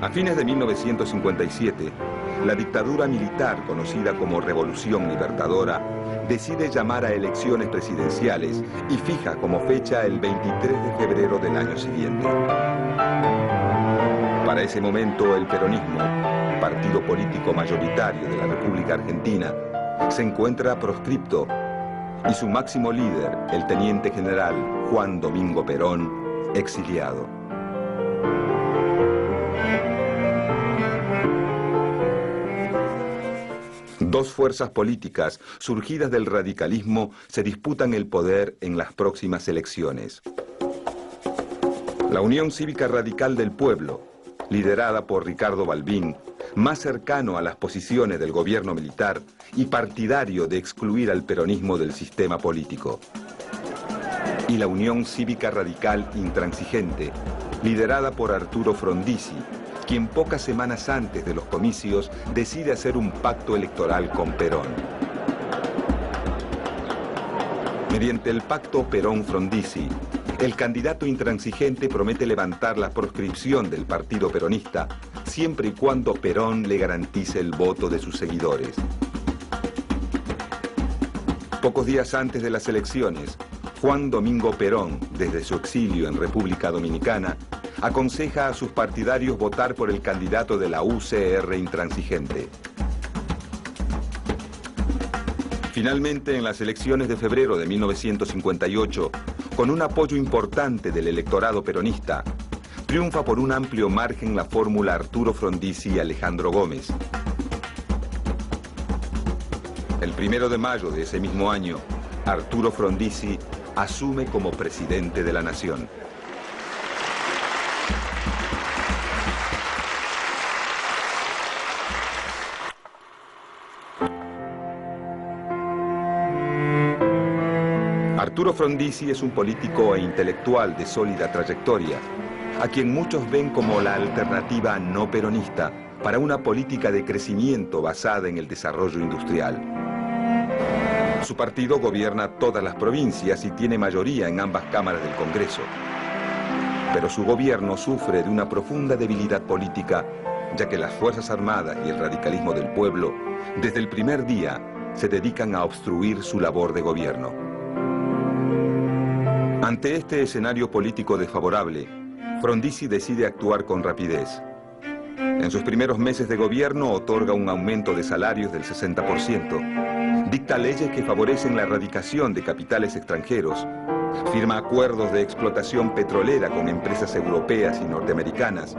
A fines de 1957, la dictadura militar, conocida como Revolución Libertadora, decide llamar a elecciones presidenciales y fija como fecha el 23 de febrero del año siguiente. Para ese momento, el peronismo, partido político mayoritario de la República Argentina, se encuentra proscripto y su máximo líder, el teniente general Juan Domingo Perón, exiliado. Dos fuerzas políticas surgidas del radicalismo se disputan el poder en las próximas elecciones. La Unión Cívica Radical del Pueblo, liderada por Ricardo Balbín, más cercano a las posiciones del gobierno militar y partidario de excluir al peronismo del sistema político. Y la Unión Cívica Radical Intransigente, liderada por Arturo Frondizi, quien pocas semanas antes de los comicios decide hacer un pacto electoral con Perón. Mediante el pacto Perón-Frondizi, el candidato intransigente promete levantar la proscripción del partido peronista siempre y cuando Perón le garantice el voto de sus seguidores. Pocos días antes de las elecciones, Juan Domingo Perón, desde su exilio en República Dominicana, aconseja a sus partidarios votar por el candidato de la UCR intransigente. Finalmente, en las elecciones de febrero de 1958, con un apoyo importante del electorado peronista, triunfa por un amplio margen la fórmula Arturo Frondizi y Alejandro Gómez. El 1 de mayo de ese mismo año, Arturo Frondizi asume como presidente de la nación. Arturo Frondizi es un político e intelectual de sólida trayectoria, a quien muchos ven como la alternativa no peronista para una política de crecimiento basada en el desarrollo industrial. Su partido gobierna todas las provincias y tiene mayoría en ambas cámaras del Congreso. Pero su gobierno sufre de una profunda debilidad política, ya que las Fuerzas Armadas y el radicalismo del pueblo, desde el primer día, se dedican a obstruir su labor de gobierno. Ante este escenario político desfavorable, Frondizi decide actuar con rapidez. En sus primeros meses de gobierno otorga un aumento de salarios del 60%, dicta leyes que favorecen la erradicación de capitales extranjeros, firma acuerdos de explotación petrolera con empresas europeas y norteamericanas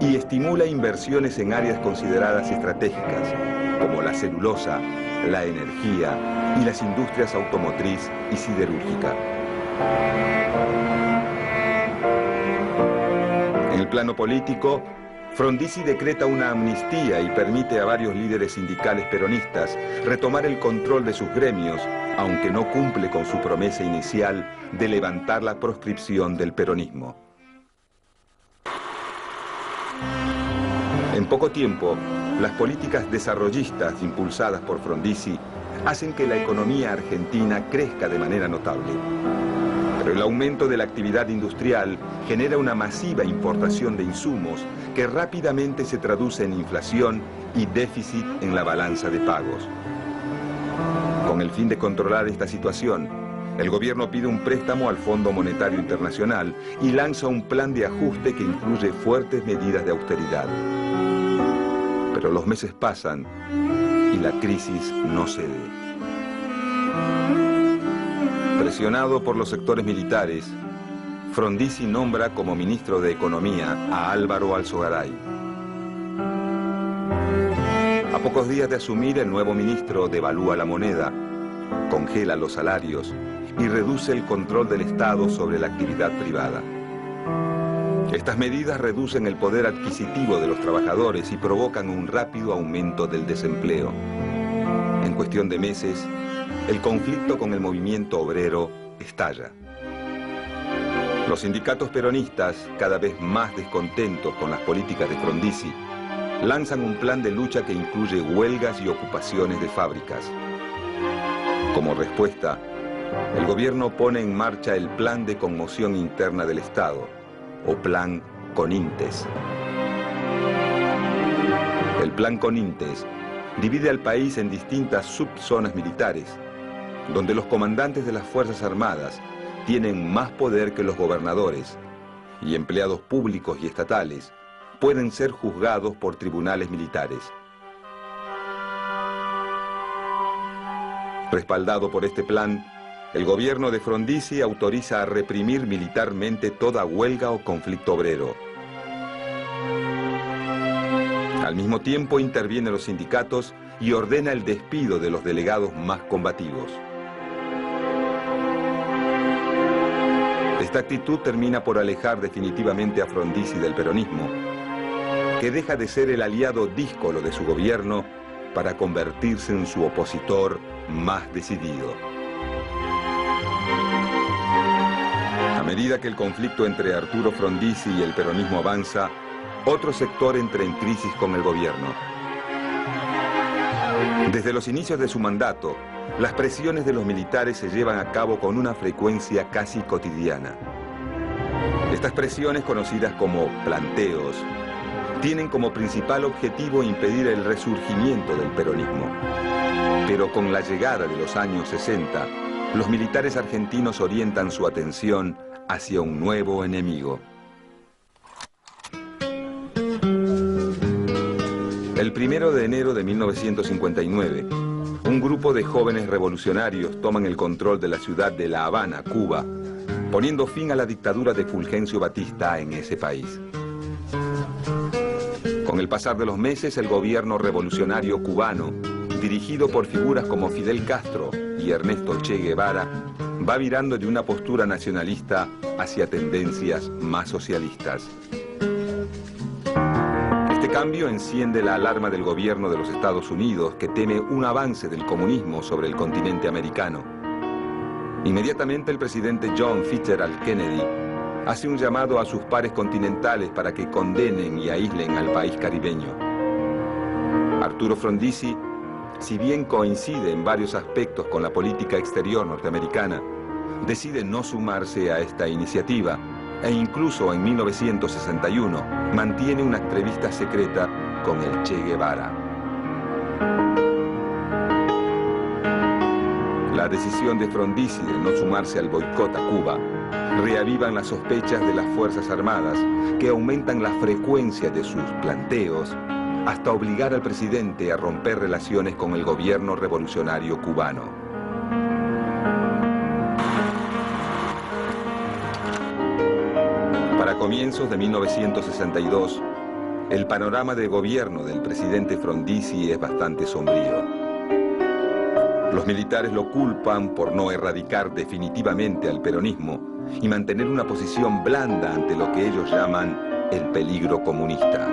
y estimula inversiones en áreas consideradas estratégicas, como la celulosa, la energía y las industrias automotriz y siderúrgica. En el plano político, Frondizi decreta una amnistía y permite a varios líderes sindicales peronistas retomar el control de sus gremios, aunque no cumple con su promesa inicial de levantar la proscripción del peronismo. En poco tiempo, las políticas desarrollistas impulsadas por Frondizi hacen que la economía argentina crezca de manera notable. Pero el aumento de la actividad industrial genera una masiva importación de insumos que rápidamente se traduce en inflación y déficit en la balanza de pagos. Con el fin de controlar esta situación, el gobierno pide un préstamo al Fondo Monetario Internacional y lanza un plan de ajuste que incluye fuertes medidas de austeridad. Pero los meses pasan y la crisis no cede. Presionado por los sectores militares, Frondizi nombra como ministro de Economía a Álvaro Alzogaray. A pocos días de asumir, el nuevo ministro devalúa la moneda, congela los salarios y reduce el control del Estado sobre la actividad privada. Estas medidas reducen el poder adquisitivo de los trabajadores y provocan un rápido aumento del desempleo. En cuestión de meses, el conflicto con el movimiento obrero estalla. Los sindicatos peronistas, cada vez más descontentos con las políticas de Frondizi, lanzan un plan de lucha que incluye huelgas y ocupaciones de fábricas. Como respuesta, el gobierno pone en marcha el Plan de Conmoción Interna del Estado, o Plan Conintes. El Plan Conintes divide al país en distintas subzonas militares, donde los comandantes de las Fuerzas Armadas tienen más poder que los gobernadores, y empleados públicos y estatales pueden ser juzgados por tribunales militares. Respaldado por este plan, el gobierno de Frondizi autoriza a reprimir militarmente toda huelga o conflicto obrero. Al mismo tiempo intervienen los sindicatos y ordena el despido de los delegados más combativos. Esta actitud termina por alejar definitivamente a Frondizi del peronismo, que deja de ser el aliado díscolo de su gobierno para convertirse en su opositor más decidido. A medida que el conflicto entre Arturo Frondizi y el peronismo avanza, otro sector entra en crisis con el gobierno. Desde los inicios de su mandato, las presiones de los militares se llevan a cabo con una frecuencia casi cotidiana. Estas presiones, conocidas como planteos, tienen como principal objetivo impedir el resurgimiento del peronismo. Pero con la llegada de los años 60, los militares argentinos orientan su atención hacia un nuevo enemigo. El 1 de enero de 1959, un grupo de jóvenes revolucionarios toman el control de la ciudad de La Habana, Cuba, poniendo fin a la dictadura de Fulgencio Batista en ese país. Con el pasar de los meses, el gobierno revolucionario cubano, dirigido por figuras como Fidel Castro y Ernesto Che Guevara, va virando de una postura nacionalista hacia tendencias más socialistas. Este cambio enciende la alarma del gobierno de los Estados Unidos, que teme un avance del comunismo sobre el continente americano. Inmediatamente el presidente John Fitzgerald Kennedy hace un llamado a sus pares continentales para que condenen y aíslen al país caribeño. Arturo Frondizi, si bien coincide en varios aspectos con la política exterior norteamericana, decide no sumarse a esta iniciativa e incluso en 1961 mantiene una entrevista secreta con el Che Guevara. La decisión de Frondizi de no sumarse al boicot a Cuba reavivan las sospechas de las Fuerzas Armadas, que aumentan la frecuencia de sus planteos hasta obligar al presidente a romper relaciones con el gobierno revolucionario cubano. Para comienzos de 1962, el panorama de gobierno del presidente Frondizi es bastante sombrío. Los militares lo culpan por no erradicar definitivamente al peronismo y mantener una posición blanda ante lo que ellos llaman el peligro comunista.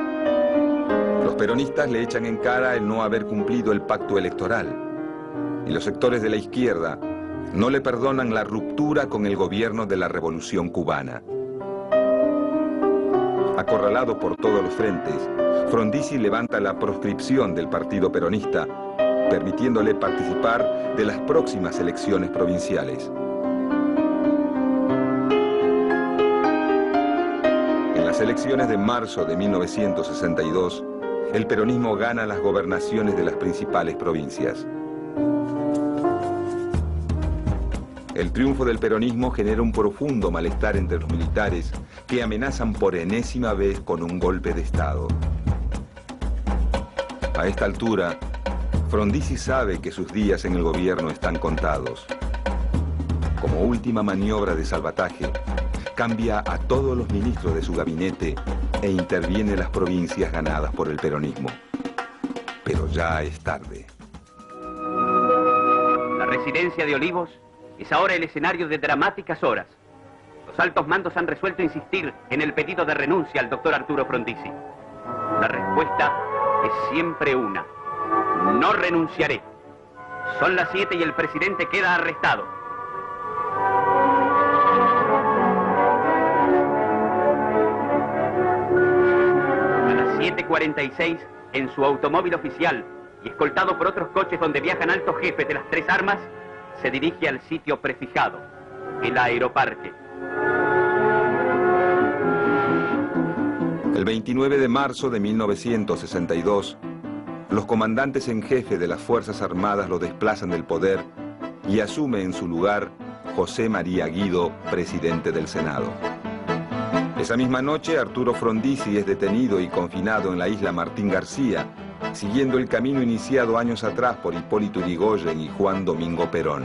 Los peronistas le echan en cara el no haber cumplido el pacto electoral, y los sectores de la izquierda no le perdonan la ruptura con el gobierno de la Revolución Cubana. Acorralado por todos los frentes, Frondizi levanta la proscripción del partido peronista, permitiéndole participar de las próximas elecciones provinciales. En las elecciones de marzo de 1962, el peronismo gana las gobernaciones de las principales provincias. El triunfo del peronismo genera un profundo malestar entre los militares, que amenazan por enésima vez con un golpe de Estado. A esta altura, Frondizi sabe que sus días en el gobierno están contados. Como última maniobra de salvataje, cambia a todos los ministros de su gabinete e interviene en las provincias ganadas por el peronismo. Pero ya es tarde. La residencia de Olivos es ahora el escenario de dramáticas horas. Los altos mandos han resuelto insistir en el pedido de renuncia al doctor Arturo Frondizi. La respuesta es siempre una: no renunciaré. Son las 7 y el presidente queda arrestado. A las 7:46, en su automóvil oficial y escoltado por otros coches donde viajan altos jefes de las tres armas, se dirige al sitio prefijado, el Aeroparque. El 29 de marzo de 1962, los comandantes en jefe de las Fuerzas Armadas lo desplazan del poder y asume en su lugar José María Guido, presidente del Senado. Esa misma noche, Arturo Frondizi es detenido y confinado en la isla Martín García, siguiendo el camino iniciado años atrás por Hipólito Yrigoyen y Juan Domingo Perón.